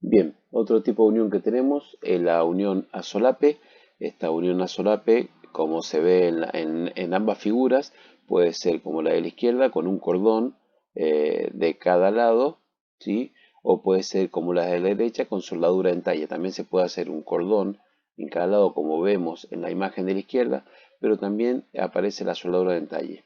Bien, otro tipo de unión que tenemos es la unión a solape. Esta unión a solape, como se ve en ambas figuras, puede ser como la de la izquierda, con un cordón de cada lado, ¿sí? O puede ser como la de la derecha, con soldadura en talle. También se puede hacer un cordón en cada lado, como vemos en la imagen de la izquierda, pero también aparece la soldadura en talle.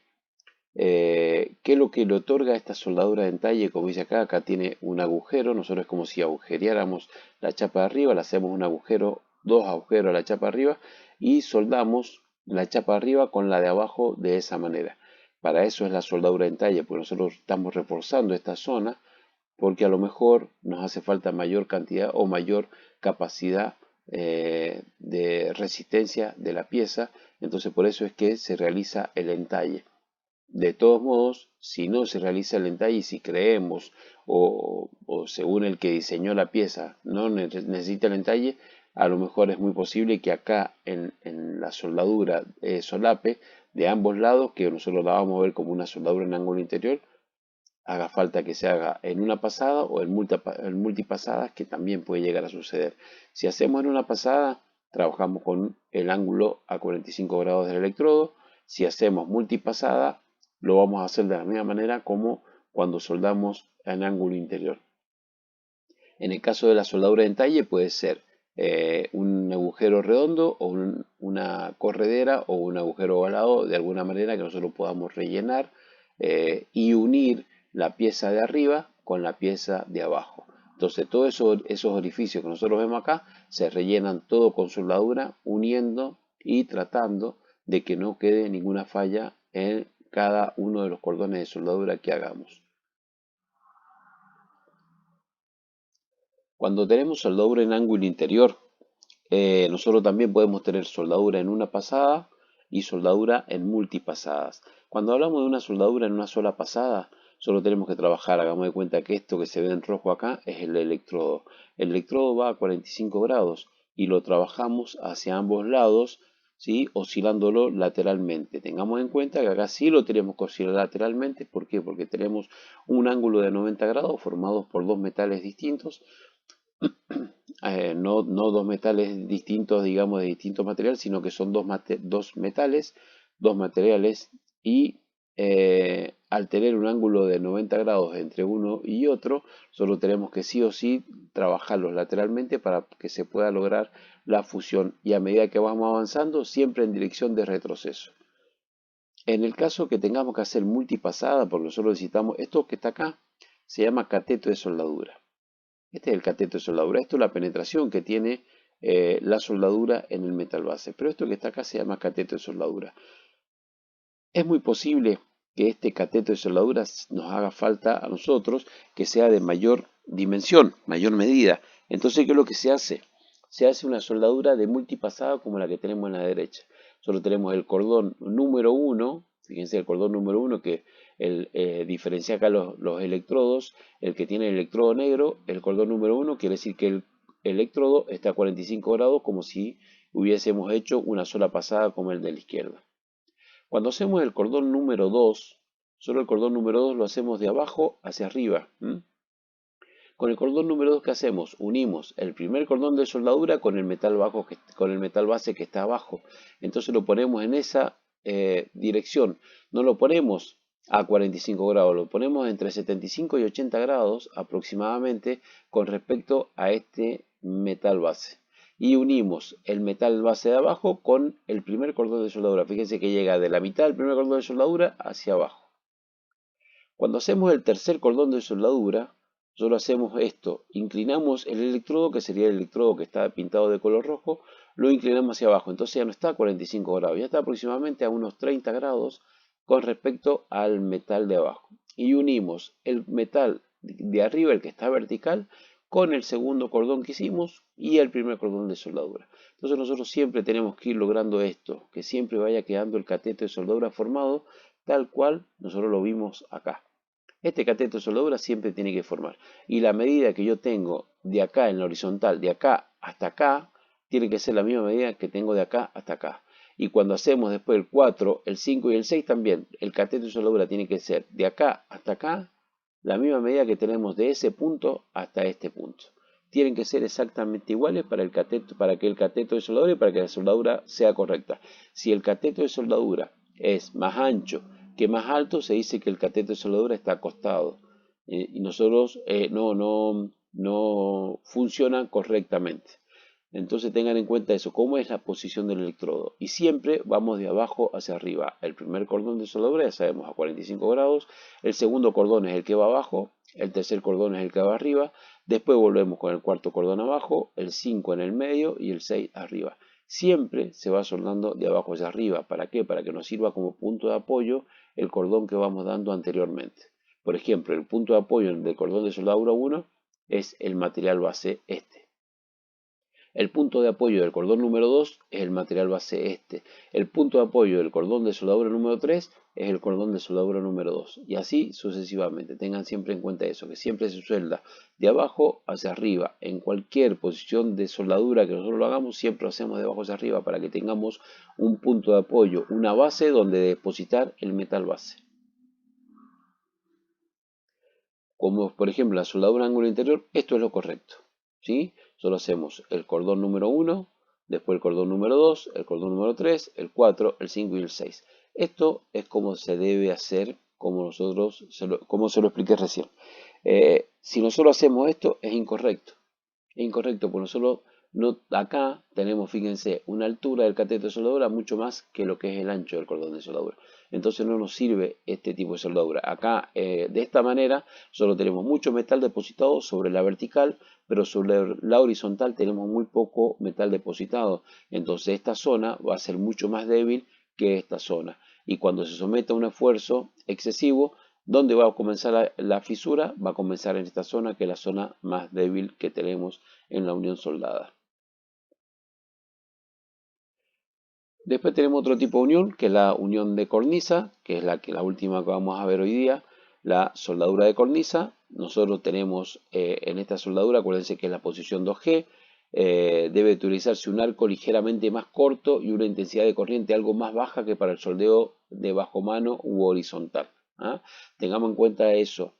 ¿Qué es lo que le otorga esta soldadura de entalle? Como dice acá, acá tiene un agujero. Nosotros es como si agujereáramos la chapa de arriba, le hacemos un agujero, dos agujeros a la chapa de arriba y soldamos la chapa de arriba con la de abajo de esa manera. Para eso es la soldadura de entalle, porque nosotros estamos reforzando esta zona porque a lo mejor nos hace falta mayor cantidad o mayor capacidad de resistencia de la pieza. Entonces por eso es que se realiza el entalle. De todos modos, si no se realiza el entalle y si creemos o según el que diseñó la pieza no necesita el entalle, a lo mejor es muy posible que acá en la soldadura solape de ambos lados, que nosotros la vamos a ver como una soldadura en ángulo interior, haga falta que se haga en una pasada o en multipasadas, que también puede llegar a suceder. Si hacemos en una pasada, trabajamos con el ángulo a 45 grados del electrodo. Si hacemos multipasada, lo vamos a hacer de la misma manera como cuando soldamos en ángulo interior. En el caso de la soldadura de entalle puede ser un agujero redondo o una corredera o un agujero ovalado, de alguna manera que nosotros podamos rellenar y unir la pieza de arriba con la pieza de abajo. Entonces todos esos orificios que nosotros vemos acá se rellenan todo con soldadura, uniendo y tratando de que no quede ninguna falla en cada uno de los cordones de soldadura que hagamos. Cuando tenemos soldadura en ángulo interior, nosotros también podemos tener soldadura en una pasada y soldadura en multipasadas. Cuando hablamos de una soldadura en una sola pasada, solo tenemos que trabajar, hagamos de cuenta que esto que se ve en rojo acá es el electrodo. El electrodo va a 45 grados y lo trabajamos hacia ambos lados, ¿sí? Oscilándolo lateralmente. Tengamos en cuenta que acá sí lo tenemos que oscilar lateralmente. ¿Por qué? Porque tenemos un ángulo de 90 grados formados por dos metales distintos. No dos metales distintos, digamos, de distinto material, sino que son dos metales, dos materiales, y al tener un ángulo de 90 grados entre uno y otro, solo tenemos que sí o sí trabajarlos lateralmente para que se pueda lograr la fusión, y a medida que vamos avanzando, siempre en dirección de retroceso. En el caso que tengamos que hacer multipasada, porque nosotros necesitamos, esto que está acá, se llama cateto de soldadura. Este es el cateto de soldadura. Esto es la penetración que tiene la soldadura en el metal base. Pero esto que está acá se llama cateto de soldadura. Es muy posible que este cateto de soldadura nos haga falta a nosotros que sea de mayor dimensión, mayor medida. Entonces, ¿qué es lo que se hace? Se hace una soldadura de multipasada como la que tenemos en la derecha. Solo tenemos el cordón número 1. Fíjense el cordón número 1 que diferencia acá los electrodos. El que tiene el electrodo negro, el cordón número 1, quiere decir que el electrodo está a 45 grados, como si hubiésemos hecho una sola pasada como el de la izquierda. Cuando hacemos el cordón número 2, solo el cordón número 2 lo hacemos de abajo hacia arriba. Con el cordón número 2, ¿qué hacemos? Unimos el primer cordón de soldadura con el metal con el metal base que está abajo. Entonces lo ponemos en esa dirección. No lo ponemos a 45 grados, lo ponemos entre 75 y 80 grados aproximadamente con respecto a este metal base. Y unimos el metal base de abajo con el primer cordón de soldadura. Fíjense que llega de la mitad del primer cordón de soldadura hacia abajo. Cuando hacemos el tercer cordón de soldadura, solo hacemos esto: inclinamos el electrodo, que sería el electrodo que está pintado de color rojo, lo inclinamos hacia abajo. Entonces ya no está a 45 grados, ya está aproximadamente a unos 30 grados con respecto al metal de abajo. Y unimos el metal de arriba, el que está vertical, con el segundo cordón que hicimos y el primer cordón de soldadura. Entonces nosotros siempre tenemos que ir logrando esto, que siempre vaya quedando el cateto de soldadura formado tal cual nosotros lo vimos acá. Este cateto de soldadura siempre tiene que formar. Y la medida que yo tengo de acá en la horizontal, de acá hasta acá, tiene que ser la misma medida que tengo de acá hasta acá. Y cuando hacemos después el 4, el 5 y el 6 también, el cateto de soldadura tiene que ser de acá hasta acá, la misma medida que tenemos de ese punto hasta este punto. tienen que ser exactamente iguales para que el cateto de soldadura y para que la soldadura sea correcta. Si el cateto de soldadura es más ancho que más alto, se dice que el cateto de soldadura está acostado. Y nosotros no funciona correctamente. Entonces tengan en cuenta eso, cómo es la posición del electrodo. Y siempre vamos de abajo hacia arriba. El primer cordón de soldadura, ya sabemos, a 45 grados. El segundo cordón es el que va abajo. El tercer cordón es el que va arriba. Después volvemos con el cuarto cordón abajo, el 5 en el medio y el 6 arriba. Siempre se va soldando de abajo hacia arriba. ¿Para qué? Para que nos sirva como punto de apoyo el cordón que vamos dando anteriormente. Por ejemplo, el punto de apoyo del cordón de soldadura 1 es el material base este. El punto de apoyo del cordón número 2 es el material base este. El punto de apoyo del cordón de soldadura número 3 es el cordón de soldadura número 2. Y así sucesivamente. Tengan siempre en cuenta eso, que siempre se suelda de abajo hacia arriba. En cualquier posición de soldadura que nosotros lo hagamos, siempre lo hacemos de abajo hacia arriba para que tengamos un punto de apoyo, una base donde depositar el metal base. Como por ejemplo la soldadura ángulo interior, esto es lo correcto. ¿Sí? Solo hacemos el cordón número 1, después el cordón número 2, el cordón número 3, el 4, el 5 y el 6. Esto es como se debe hacer, como se lo expliqué recién. Si nosotros hacemos esto, es incorrecto. Es incorrecto, porque nosotros acá tenemos, fíjense, una altura del cateto de soldadura mucho más que lo que es el ancho del cordón de soldadura. Entonces no nos sirve este tipo de soldadura. Acá, de esta manera, solo tenemos mucho metal depositado sobre la vertical, pero sobre la horizontal tenemos muy poco metal depositado. Entonces esta zona va a ser mucho más débil que esta zona. Y cuando se somete a un esfuerzo excesivo, ¿dónde va a comenzar la fisura? Va a comenzar en esta zona, que es la zona más débil que tenemos en la unión soldada. Después tenemos otro tipo de unión, que es la unión de cornisa, que es la última que vamos a ver hoy día, la soldadura de cornisa. Nosotros tenemos en esta soldadura, acuérdense que es la posición 2G, debe utilizarse un arco ligeramente más corto y una intensidad de corriente algo más baja que para el soldeo de bajo mano u horizontal. ¿Ah? Tengamos en cuenta eso.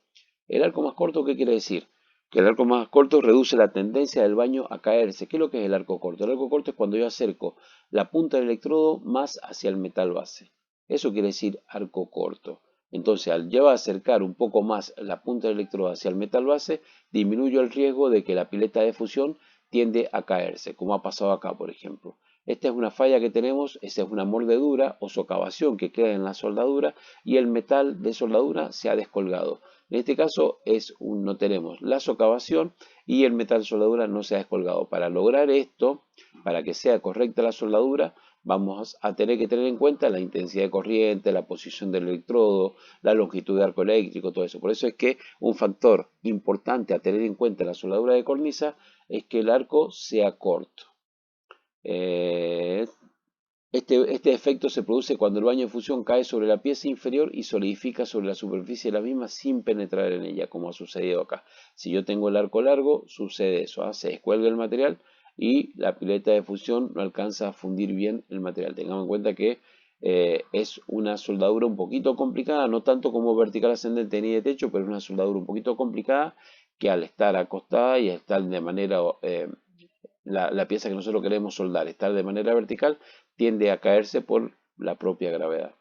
El arco más corto, ¿qué quiere decir? Que el arco más corto reduce la tendencia del baño a caerse. ¿Qué es lo que es el arco corto? El arco corto es cuando yo acerco la punta del electrodo más hacia el metal base. Eso quiere decir arco corto. Entonces, al yo acercar un poco más la punta del electrodo hacia el metal base, disminuyo el riesgo de que la pileta de fusión tiende a caerse, como ha pasado acá, por ejemplo. Esta es una falla que tenemos, esa es una mordedura o socavación que queda en la soldadura y el metal de soldadura se ha descolgado. En este caso no tenemos la socavación y el metal de soldadura no se ha descolgado. Para lograr esto, para que sea correcta la soldadura, vamos a tener que tener en cuenta la intensidad de corriente, la posición del electrodo, la longitud de arco eléctrico, todo eso. Por eso es que un factor importante a tener en cuenta en la soldadura de cornisa es que el arco sea corto. Este efecto se produce cuando el baño de fusión cae sobre la pieza inferior y solidifica sobre la superficie de la misma sin penetrar en ella, como ha sucedido acá. Si yo tengo el arco largo, sucede eso, se descuelga el material y la pileta de fusión no alcanza a fundir bien el material. Tengamos en cuenta que es una soldadura un poquito complicada, no tanto como vertical ascendente ni de techo, pero es una soldadura un poquito complicada que al estar acostada y estar de manera la pieza que nosotros queremos soldar, estar de manera vertical, tiende a caerse por la propia gravedad.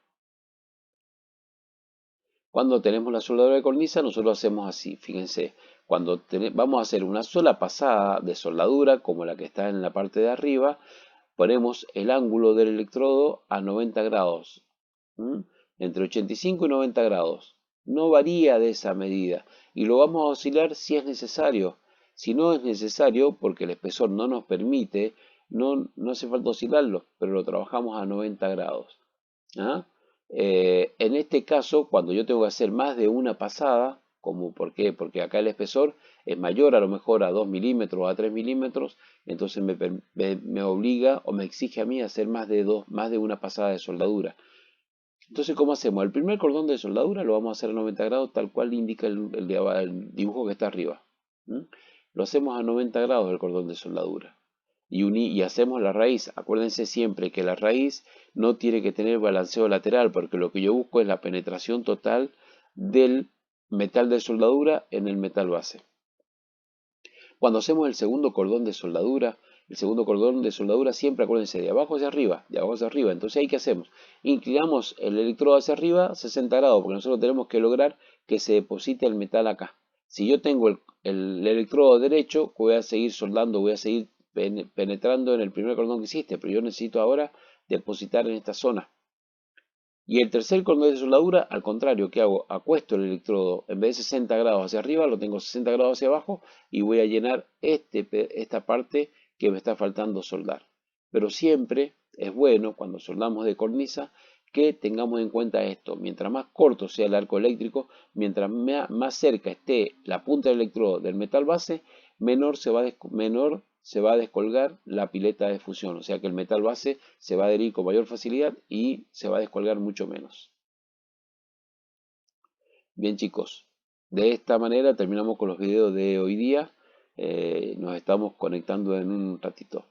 Cuando tenemos la soldadura de cornisa, nosotros hacemos así, fíjense, cuando vamos a hacer una sola pasada de soldadura, como la que está en la parte de arriba, ponemos el ángulo del electrodo a 90 grados, entre 85 y 90 grados. No varía de esa medida y lo vamos a oscilar si es necesario. Si no es necesario, porque el espesor no nos permite, no hace falta oscilarlo, pero lo trabajamos a 90 grados. ¿Ah? En este caso, cuando yo tengo que hacer más de una pasada, ¿por qué? Porque acá el espesor es mayor a lo mejor a 2 milímetros o a 3 milímetros, entonces me obliga o me exige a mí hacer más de una pasada de soldadura. Entonces, ¿cómo hacemos? El primer cordón de soldadura lo vamos a hacer a 90 grados, tal cual indica el dibujo que está arriba. Lo hacemos a 90 grados el cordón de soldadura. Y hacemos la raíz. Acuérdense siempre que la raíz no tiene que tener balanceo lateral, porque lo que yo busco es la penetración total del metal de soldadura en el metal base. Cuando hacemos el segundo cordón de soldadura siempre acuérdense de abajo hacia arriba, de abajo hacia arriba. Entonces ahí ¿qué hacemos? Inclinamos el electrodo hacia arriba 60 grados, porque nosotros tenemos que lograr que se deposite el metal acá. Si yo tengo el electrodo derecho, voy a seguir soldando, voy a seguir penetrando en el primer cordón que hiciste, pero yo necesito ahora depositar en esta zona. Y el tercer cordón de soldadura, al contrario, ¿qué hago? Acuesto el electrodo, en vez de 60 grados hacia arriba, lo tengo 60 grados hacia abajo y voy a llenar esta parte que me está faltando soldar. Pero siempre es bueno, cuando soldamos de cornisa, que tengamos en cuenta esto. Mientras más corto sea el arco eléctrico, mientras más cerca esté la punta del electrodo del metal base, menor se va a descolgar la pileta de fusión, o sea que el metal base se va a adherir con mayor facilidad y se va a descolgar mucho menos. Bien chicos, de esta manera terminamos con los videos de hoy día. Nos estamos conectando en un ratito.